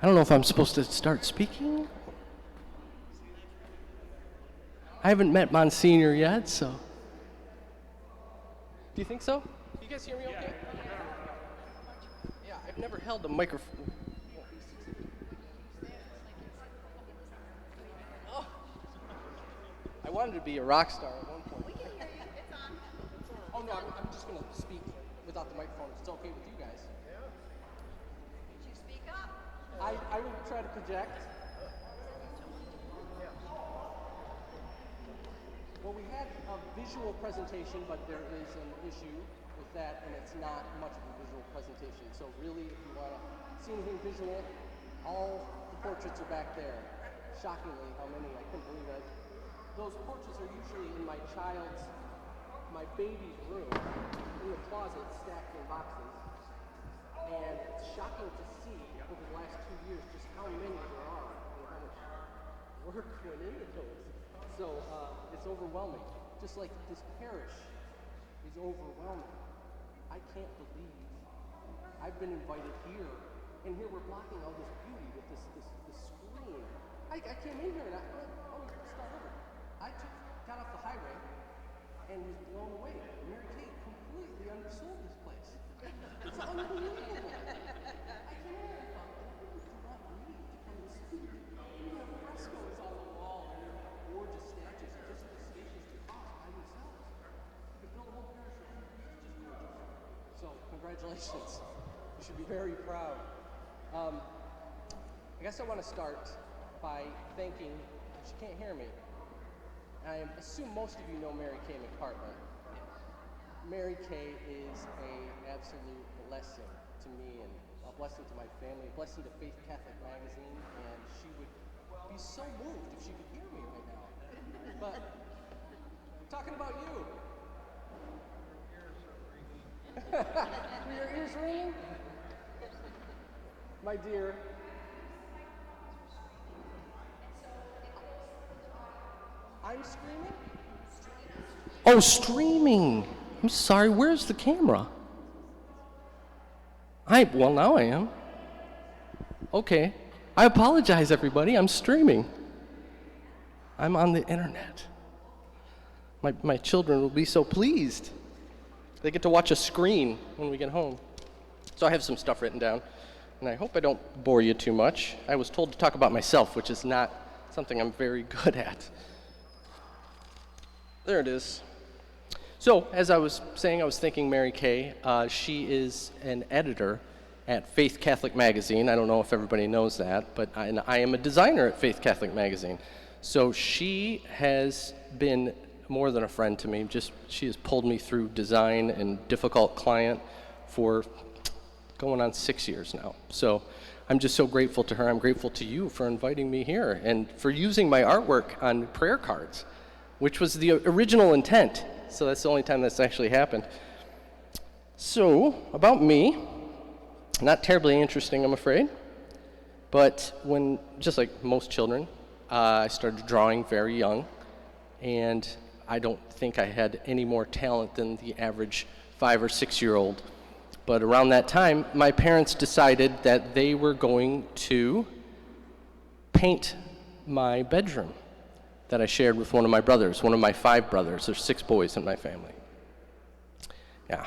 I don't know if I'm supposed to start speaking. I haven't met Monsignor yet, so. Do you think so? You guys hear me okay? Yeah, I've never held a microphone. Oh. I wanted to be a rock star at one point. Oh no, I'm just going to speak without the microphone. It's okay with you guys. Did you speak up? I will try to project. Well, we had a visual presentation, but there is an issue with that, and it's not much of a visual presentation. So really, if you want to see anything visual, all the portraits are back there. Shockingly, how many, I couldn't believe it. Those portraits are usually in my baby's room, in the closet, stacked in boxes. And it's shocking to see over the last 2 years just how many there are and how much work went into those. So it's overwhelming. Just like this parish is overwhelming. I can't believe I've been invited here, and here we're blocking all this beauty with this screen. I came in here and I thought, oh, we can start over. Got off the highway and was blown away. Mary Kate completely undersold this place. It's unbelievable. I came in and thought, who would want me to come to see? You have frescoes on the wall and they're gorgeous statues, just the stations to cost by themselves. You could build a whole parish around it. It's just gorgeous. So, congratulations. You should be very proud. I guess I want to start by thanking, she can't hear me. I assume most of you know Mary Kay McPartland. Mary Kay is an absolute blessing to me and a blessing to my family, a blessing to Faith Catholic Magazine, and she would be so moved if she could hear me right now. But I'm talking about you. Are your ears ringing? My dear. I'm streaming? Oh, streaming. I'm sorry, where's the camera? Well, now I am. Okay. I apologize, everybody. I'm streaming. I'm on the internet. My children will be so pleased. They get to watch a screen when we get home. So I have some stuff written down, and I hope I don't bore you too much. I was told to talk about myself, which is not something I'm very good at. There it is. So, as I was saying, I was thinking Mary Kay. She is an editor at Faith Catholic Magazine. I don't know if everybody knows that, but I am a designer at Faith Catholic Magazine. So she has been more than a friend to me. She has pulled me through design and difficult client for going on 6 years now. So I'm just so grateful to her. I'm grateful to you for inviting me here and for using my artwork on prayer cards, which was the original intent. So that's the only time that's actually happened. So, about me, not terribly interesting, I'm afraid. But just like most children, I started drawing very young. And I don't think I had any more talent than the average 5 or 6 year old. But around that time, my parents decided that they were going to paint my bedroom that I shared with one of my brothers, one of my 5 brothers. There's 6 boys in my family. Yeah.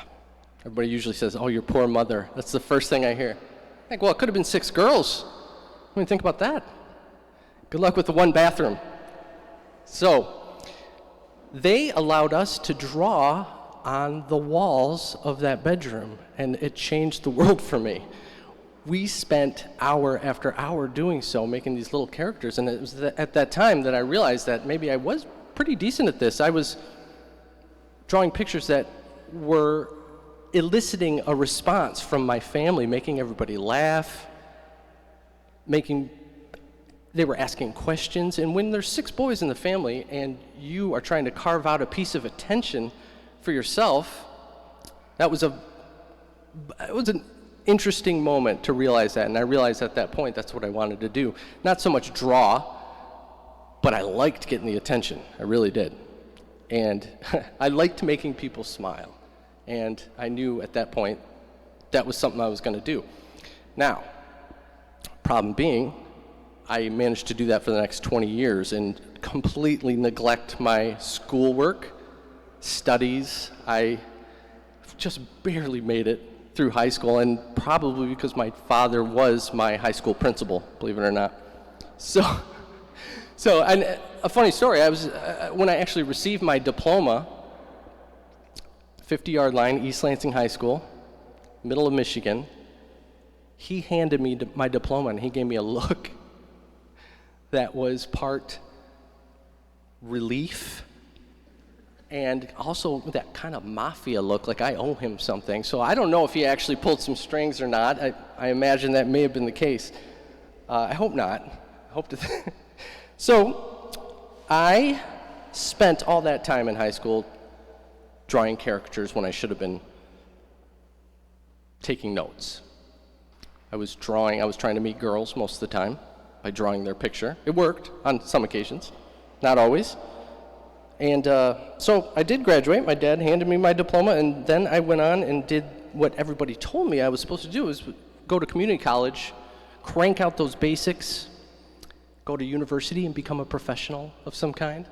Everybody usually says, oh, your poor mother. That's the first thing I hear. I think, well, it could have been 6 girls. What do you think about that? Good luck with the one bathroom. So, they allowed us to draw on the walls of that bedroom, and it changed the world for me. We spent hour after hour doing so, making these little characters, and it was at that time that I realized that maybe I was pretty decent at this. I was drawing pictures that were eliciting a response from my family, making everybody laugh, they were asking questions, and when there's 6 boys in the family and you are trying to carve out a piece of attention for yourself, it was an interesting moment to realize that, and I realized at that point that's what I wanted to do. Not so much draw, but I liked getting the attention. I really did. And I liked making people smile. And I knew at that point that was something I was going to do. Now, Problem being, I managed to do that for the next 20 years and completely neglect my schoolwork, studies. I just barely made it through high school, and probably because my father was my high school principal, believe it or not. So, and a funny story, I was, when I actually received my diploma, 50-yard line, East Lansing High School, middle of Michigan, he handed me my diploma and he gave me a look that was part relief and also that kind of mafia look, like I owe him something. So I don't know if he actually pulled some strings or not. I imagine that may have been the case. I hope not. I hope to. So I spent all that time in high school drawing caricatures when I should have been taking notes. I was trying to meet girls most of the time by drawing their picture. It worked on some occasions, not always. And so I did graduate. My dad handed me my diploma, and then I went on and did what everybody told me I was supposed to do, is go to community college, crank out those basics, go to university and become a professional of some kind.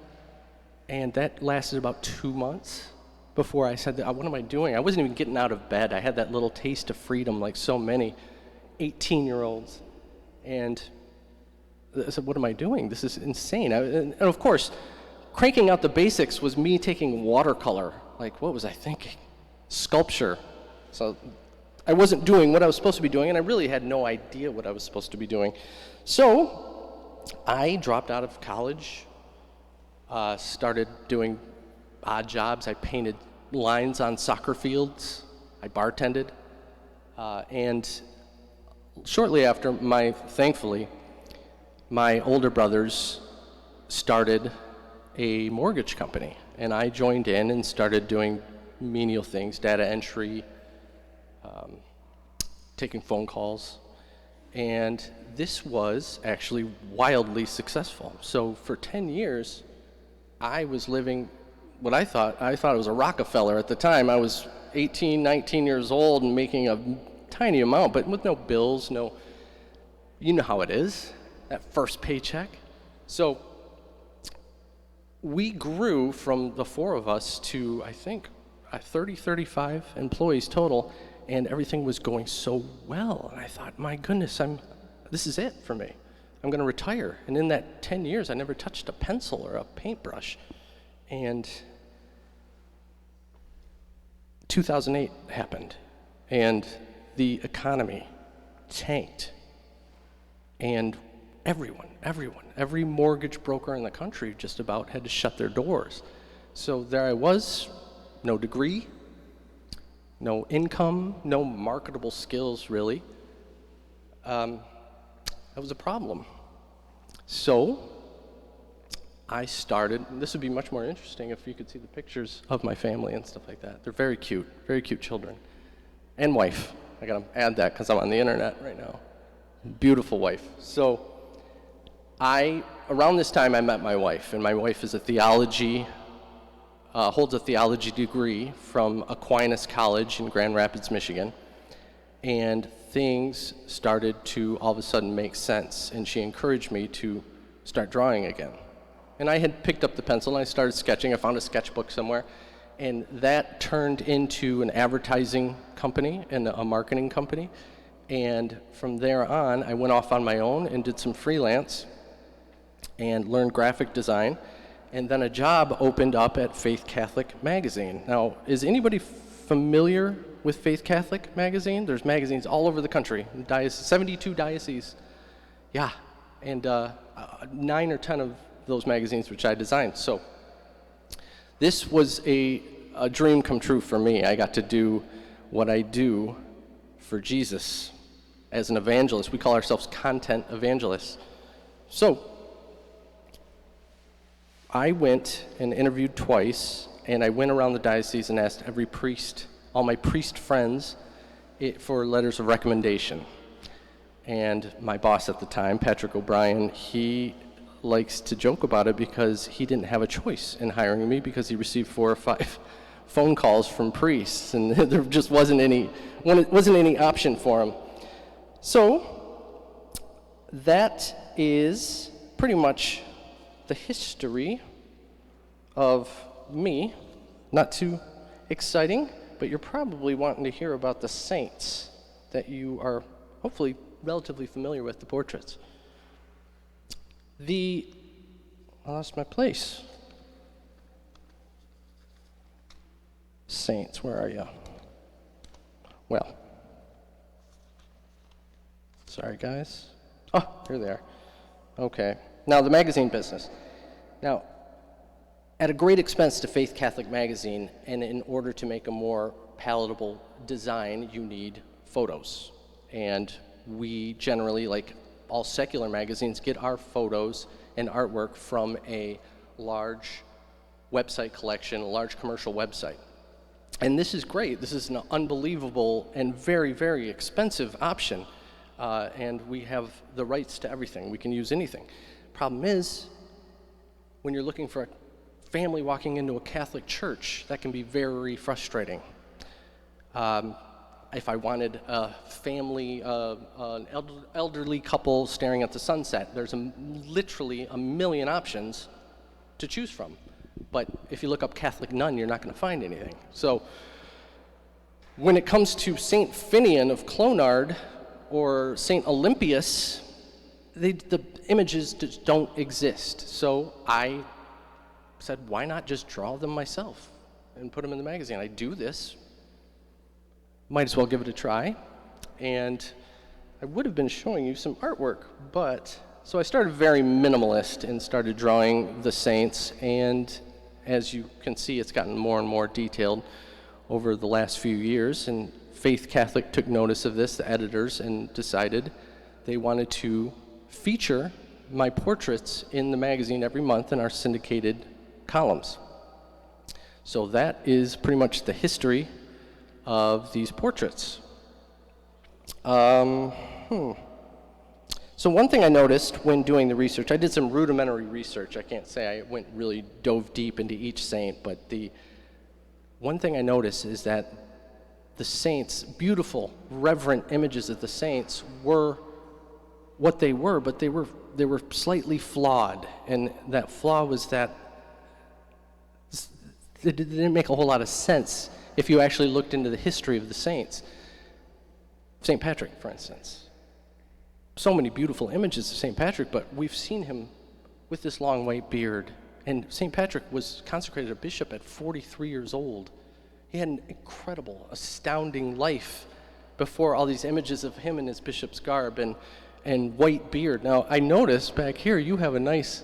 And that lasted about 2 months before I said, what am I doing? I wasn't even getting out of bed. I had that little taste of freedom like so many 18-year-olds. And I said, what am I doing? This is insane. And of course, cranking out the basics was me taking watercolor. Like, what was I thinking? Sculpture. So I wasn't doing what I was supposed to be doing, and I really had no idea what I was supposed to be doing. So I dropped out of college, started doing odd jobs. I painted lines on soccer fields. I bartended. And shortly after, thankfully, my older brothers started a mortgage company, and I joined in and started doing menial things, data entry, taking phone calls, and this was actually wildly successful. So for 10 years, I was living what I thought it was a Rockefeller at the time. I was 18, 19 years old and making a tiny amount, but with no bills, you know how it is, that first paycheck. So we grew from the four of us to, I think, 30, 35 employees total, and everything was going so well. And I thought, my goodness, this is it for me. I'm going to retire. And in that 10 years, I never touched a pencil or a paintbrush. And 2008 happened, and the economy tanked. And every mortgage broker in the country just about had to shut their doors. So there I was, no degree, no income, no marketable skills really. That was a problem. So I started, this would be much more interesting if you could see the pictures of my family and stuff like that. They're very cute children. And wife. I gotta add that because I'm on the internet right now. Beautiful wife. So around this time I met my wife, and my wife is holds a theology degree from Aquinas College in Grand Rapids, Michigan. And things started to all of a sudden make sense, and she encouraged me to start drawing again. And I had picked up the pencil and I started sketching. I found a sketchbook somewhere, and that turned into an advertising company and a marketing company. And from there on, I went off on my own and did some freelance and learned graphic design. And then a job opened up at Faith Catholic Magazine. Now, is anybody familiar with Faith Catholic Magazine? There's magazines all over the country, 72 dioceses. Yeah, and 9 or 10 of those magazines which I designed. So this was a dream come true for me. I got to do what I do for Jesus as an evangelist. We call ourselves content evangelists. So I went and interviewed twice, and I went around the diocese and asked every priest, all my priest friends, for letters of recommendation. And my boss at the time, Patrick O'Brien, he likes to joke about it because he didn't have a choice in hiring me because he received 4 or 5 phone calls from priests, and there just wasn't any option for him. So that is pretty much the history of me. Not too exciting, but you're probably wanting to hear about the saints that you are hopefully relatively familiar with, the portraits. I lost my place. Saints, where are you? Well, sorry guys. Oh, here they are. Okay. Now, the magazine business. Now, at a great expense to Faith Catholic Magazine, and in order to make a more palatable design, you need photos. And we generally, like all secular magazines, get our photos and artwork from a large website collection, a large commercial website. And this is great. This is an unbelievable and very, very expensive option. And we have the rights to everything. We can use anything. Problem is, when you're looking for a family walking into a Catholic church, that can be very frustrating. If I wanted a family, an elderly couple staring at the sunset, there's literally a million options to choose from. But if you look up Catholic nun, you're not going to find anything. So when it comes to St. Finian of Clonard or St. Olympius, the images just don't exist. So I said, why not just draw them myself and put them in the magazine? I do this. Might as well give it a try. And I would have been showing you some artwork, but so I started very minimalist and started drawing the saints, and as you can see, it's gotten more and more detailed over the last few years, and Faith Catholic took notice of this, the editors, and decided they wanted to feature my portraits in the magazine every month in our syndicated columns. So that is pretty much the history of these portraits. So one thing I noticed when doing the research, I did some rudimentary research. I can't say I really dove deep into each saint, but the one thing I noticed is that the saints, beautiful, reverent images of the saints, were what they were, but they were slightly flawed, and that flaw was that it didn't make a whole lot of sense if you actually looked into the history of the saints. St. Patrick, for instance. So many beautiful images of St. Patrick, but we've seen him with this long white beard. And St. Patrick was consecrated a bishop at 43 years old. He had an incredible, astounding life before all these images of him in his bishop's garb and white beard. Now, I noticed back here you have a nice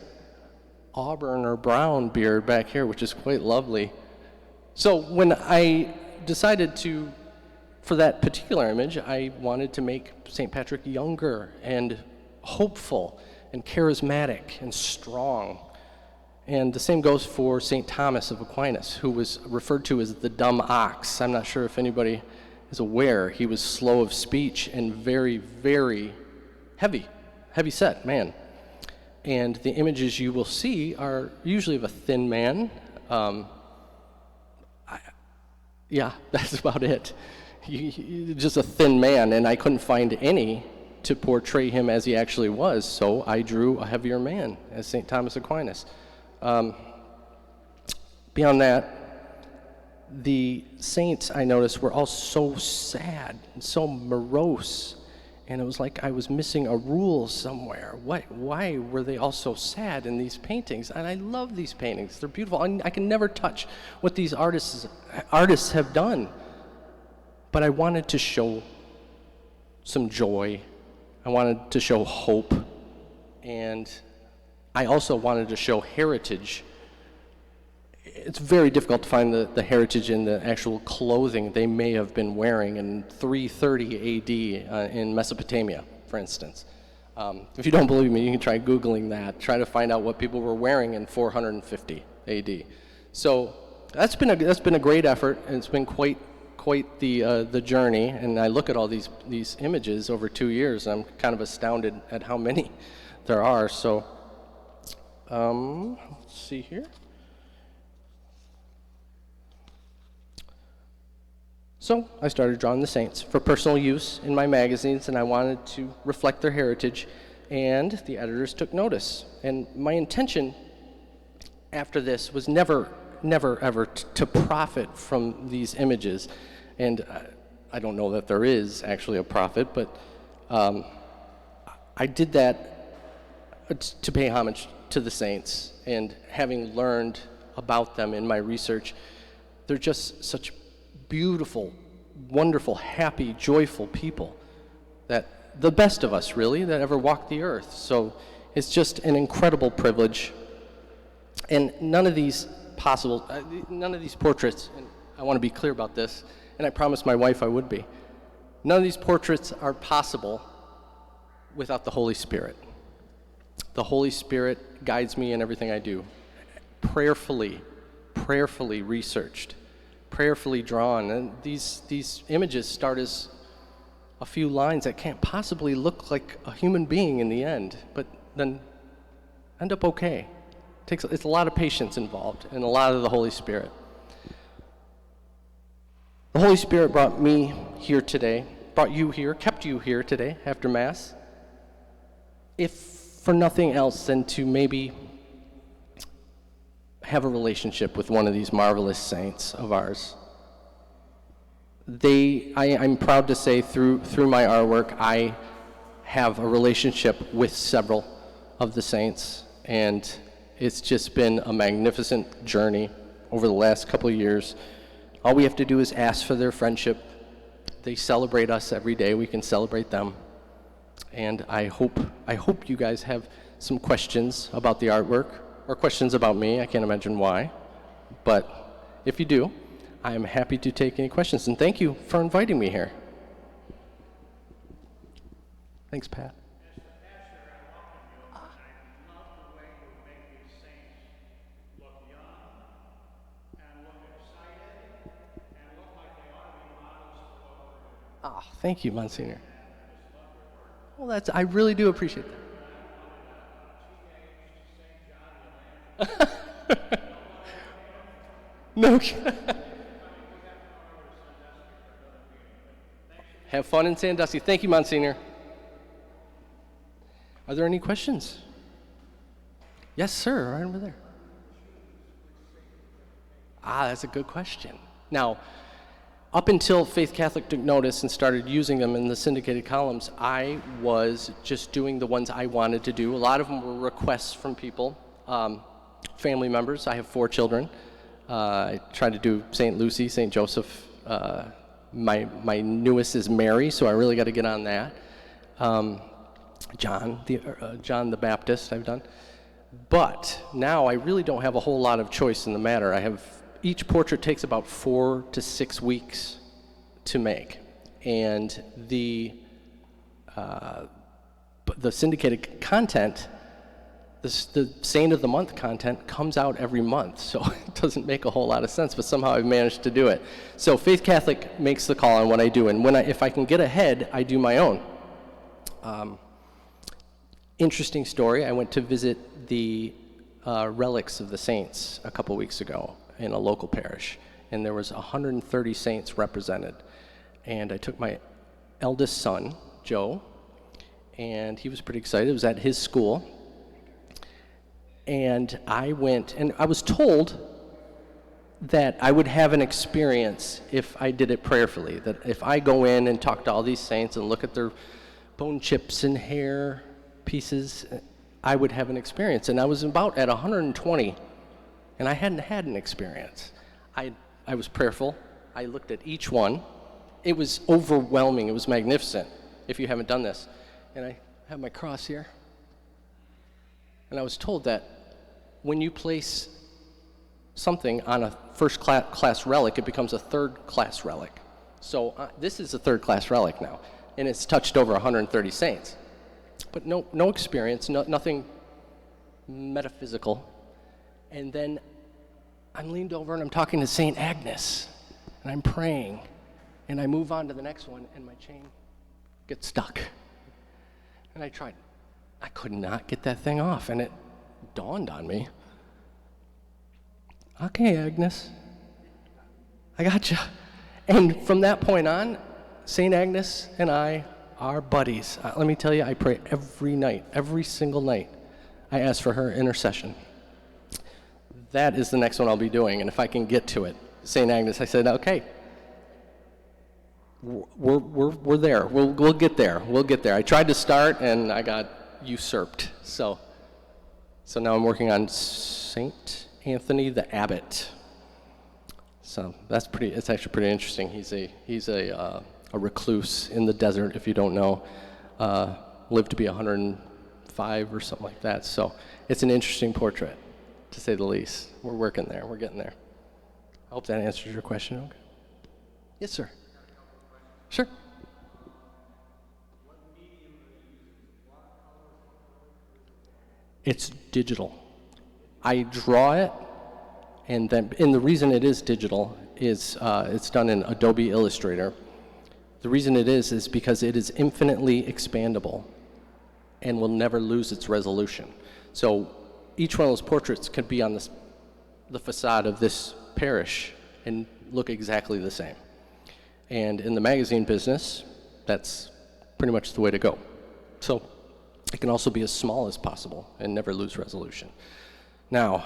auburn or brown beard back here, which is quite lovely. So when I decided for that particular image, I wanted to make St. Patrick younger and hopeful and charismatic and strong. And the same goes for St. Thomas of Aquinas, who was referred to as the dumb ox. I'm not sure if anybody is aware. He was slow of speech and very, very heavy set man. And the images you will see are usually of a thin man. Yeah, that's about it. Just a thin man, and I couldn't find any to portray him as he actually was, so I drew a heavier man as St. Thomas Aquinas. Beyond that, the saints, I noticed, were all so sad and so morose, and it was like I was missing a rule somewhere. Why were they all so sad in these paintings? And I love these paintings. They're beautiful. I can never touch what these artists have done. But I wanted to show some joy. I wanted to show hope. And I also wanted to show heritage. It's very difficult to find the heritage in the actual clothing they may have been wearing in 330 AD in Mesopotamia, for instance. If you don't believe me, you can try Googling that. Try to find out what people were wearing in 450 AD. So that's been a great effort, and it's been quite the journey. And I look at all these images over 2 years, and I'm kind of astounded at how many there are. So let's see here. So I started drawing the saints for personal use in my magazines, and I wanted to reflect their heritage. and the editors took notice. And my intention after this was never ever to profit from these images. And I don't know that there is actually a profit, but I did that to pay homage to the saints. And having learned about them in my research, they're just such beautiful, wonderful, happy, joyful people, that the best of us, really, that ever walked the earth. So it's just an incredible privilege. And none of these portraits, and I want to be clear about this, and I promised my wife I would be, none of these portraits are possible without the Holy Spirit. The Holy Spirit guides me in everything I do, prayerfully researched, prayerfully drawn. And these images start as a few lines that can't possibly look like a human being in the end, but then end up okay. It's a lot of patience involved and a lot of the Holy Spirit. The Holy Spirit brought me here today, brought you here, kept you here today after Mass, if for nothing else than to maybe have a relationship with one of these marvelous saints of ours. I'm proud to say through my artwork, I have a relationship with several of the saints, and it's just been a magnificent journey over the last couple of years. All we have to do is ask for their friendship. They celebrate us every day. We can celebrate them. And I hope you guys have some questions about the artwork, or questions about me. I can't imagine why. But if you do, I am happy to take any questions. And thank you for inviting me here. Thanks, Pat. Oh, thank you, Monsignor. Well, I really do appreciate that. No. Have fun in Sandusky. Thank you, Monsignor. Are there any questions? Yes, sir, right over there. That's a good question. Now, up until Faith Catholic took notice and started using them in the syndicated columns, I was just doing the ones I wanted to do. A lot of them were requests from people, family members. I have 4 children. I tried to do St. Lucy, St. Joseph. My newest is Mary, so I really got to get on that. John the Baptist I've done. But now I really don't have a whole lot of choice in the matter. Each portrait takes about 4 to 6 weeks to make, and the syndicated content, the Saint of the Month content, comes out every month, so it doesn't make a whole lot of sense, but somehow I've managed to do it. So Faith Catholic makes the call on what I do, and if I can get ahead, I do my own. Interesting story, I went to visit the relics of the saints a couple weeks ago in a local parish, and there was 130 saints represented. And I took my eldest son, Joe, and he was pretty excited. It was at his school. And I went, and I was told that I would have an experience if I did it prayerfully, that if I go in and talk to all these saints and look at their bone chips and hair pieces, I would have an experience. And I was about at 120, and I hadn't had an experience. I was prayerful. I looked at each one. It was overwhelming. It was magnificent, if you haven't done this. And I have my cross here. And I was told that when you place something on a first-class relic, it becomes a third-class relic. So this is a third-class relic now, and it's touched over 130 saints. But no experience, nothing metaphysical. And then I'm leaned over and I'm talking to St. Agnes, and I'm praying, and I move on to the next one, and my chain gets stuck. And I could not get that thing off, and it dawned on me. Okay, Agnes, I gotcha. And from that point on, St. Agnes and I our buddies. Let me tell you, I pray every night, every single night. I ask for her intercession. That is the next one I'll be doing, and if I can get to it. St. Agnes, I said, okay, we're there. We'll get there. We'll get there. I tried to start, and I got usurped. So now I'm working on St. Anthony the Abbot. So it's actually pretty interesting. He's a recluse in the desert, if you don't know. Lived to be 105 or something like that. So it's an interesting portrait, to say the least. We're working there. We're getting there. I hope that answers your question. Okay. Yes, sir. Sure. It's digital. I draw it, and the reason it is digital is it's done in Adobe Illustrator. The reason it is because it is infinitely expandable and will never lose its resolution. So each one of those portraits could be on the facade of this parish and look exactly the same. And in the magazine business, that's pretty much the way to go. So it can also be as small as possible and never lose resolution. Now,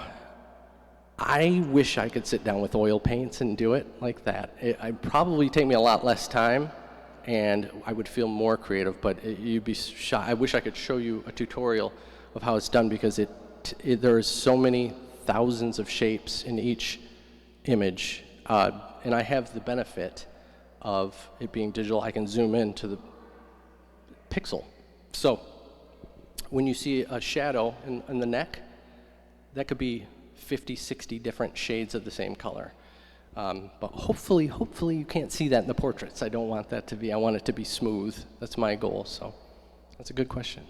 I wish I could sit down with oil paints and do it like that. It'd probably take me a lot less time, and I would feel more creative, but you'd be shocked. I wish I could show you a tutorial of how it's done, because there's so many thousands of shapes in each image, and I have the benefit of it being digital. I can zoom in to the pixel. So when you see a shadow in the neck, that could be 50, 60 different shades of the same color. But hopefully you can't see that in the portraits. I don't want that to be, I want it to be smooth. That's my goal, so that's a good question.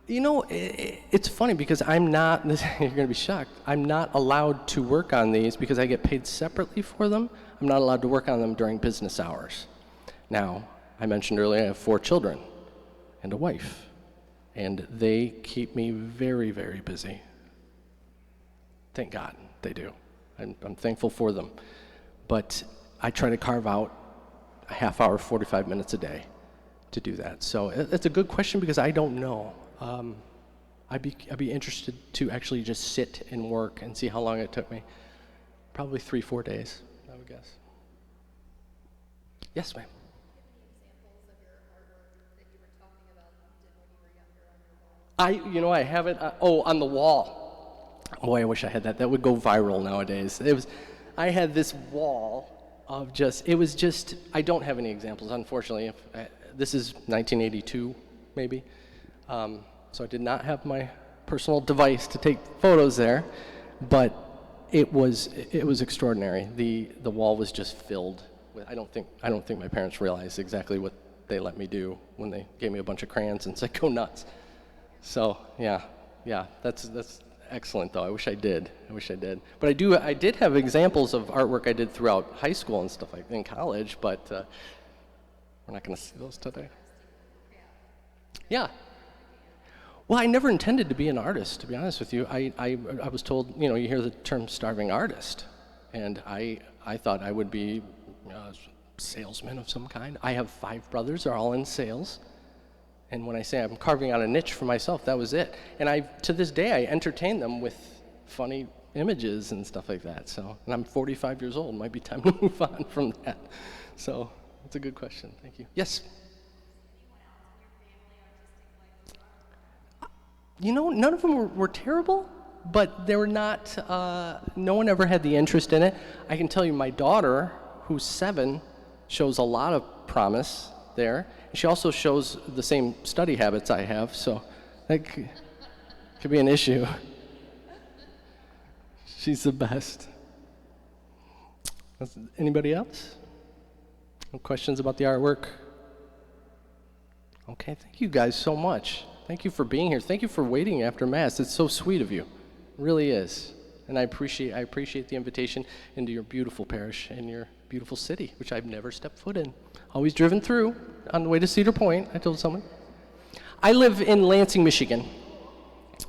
You know, it's funny because I'm not, you're going to be shocked, I'm not allowed to work on these because I get paid separately for them. I'm not allowed to work on them during business hours. Now, I mentioned earlier I have 4 children and a wife, and they keep me very, very busy. Thank God they do. I'm thankful for them. But I try to carve out a half hour, 45 minutes a day to do that. So it's a good question because I don't know. I'd be interested to actually just sit and work and see how long it took me. Probably 3-4 days, I would guess. Yes, ma'am. I have it. On the wall. Boy, I wish I had that. That would go viral nowadays. I had this wall of I don't have any examples, unfortunately. This is 1982, maybe. So I did not have my personal device to take photos there, but it was extraordinary. The wall was just filled with. I don't think my parents realized exactly what they let me do when they gave me a bunch of crayons and said go nuts. So yeah, that's excellent though. I wish I did. But I did have examples of artwork I did throughout high school and stuff like in college, but we're not going to see those today. Yeah. Well, I never intended to be an artist, to be honest with you. I was told, you hear the term starving artist, and I thought I would be a salesman of some kind. I have 5 brothers, they're all in sales. And when I say I'm carving out a niche for myself, that was it. And to this day, I entertain them with funny images and stuff like that. So, and I'm 45 years old. It might be time to move on from that. So, that's a good question. Thank you. Yes? None of them were terrible, but they were not, no one ever had the interest in it. I can tell you my daughter, who's 7, shows a lot of promise there. She also shows the same study habits I have, so that could be an issue. She's the best. Anybody else? No questions about the artwork? Okay, thank you guys so much. Thank you for being here. Thank you for waiting after Mass. It's so sweet of you. It really is. And I appreciate the invitation into your beautiful parish and your beautiful city, which I've never stepped foot in. Always driven through on the way to Cedar Point, I told someone. I live in Lansing, Michigan.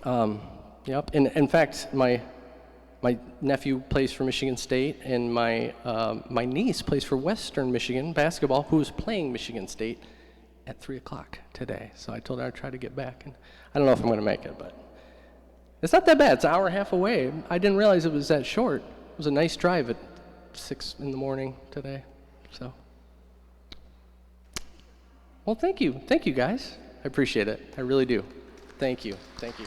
Yep. And in fact, my my nephew plays for Michigan State, and my niece plays for Western Michigan basketball, who's playing Michigan State at 3 o'clock today. So I told her I'd try to get back, and I don't know if I'm going to make it, but it's not that bad. It's an hour and a half away. I didn't realize it was that short. It was a nice drive at 6 in the morning today. So, well, thank you. Thank you, guys. I appreciate it. I really do. Thank you. Thank you.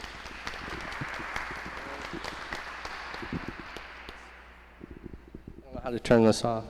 I don't know how to turn this off.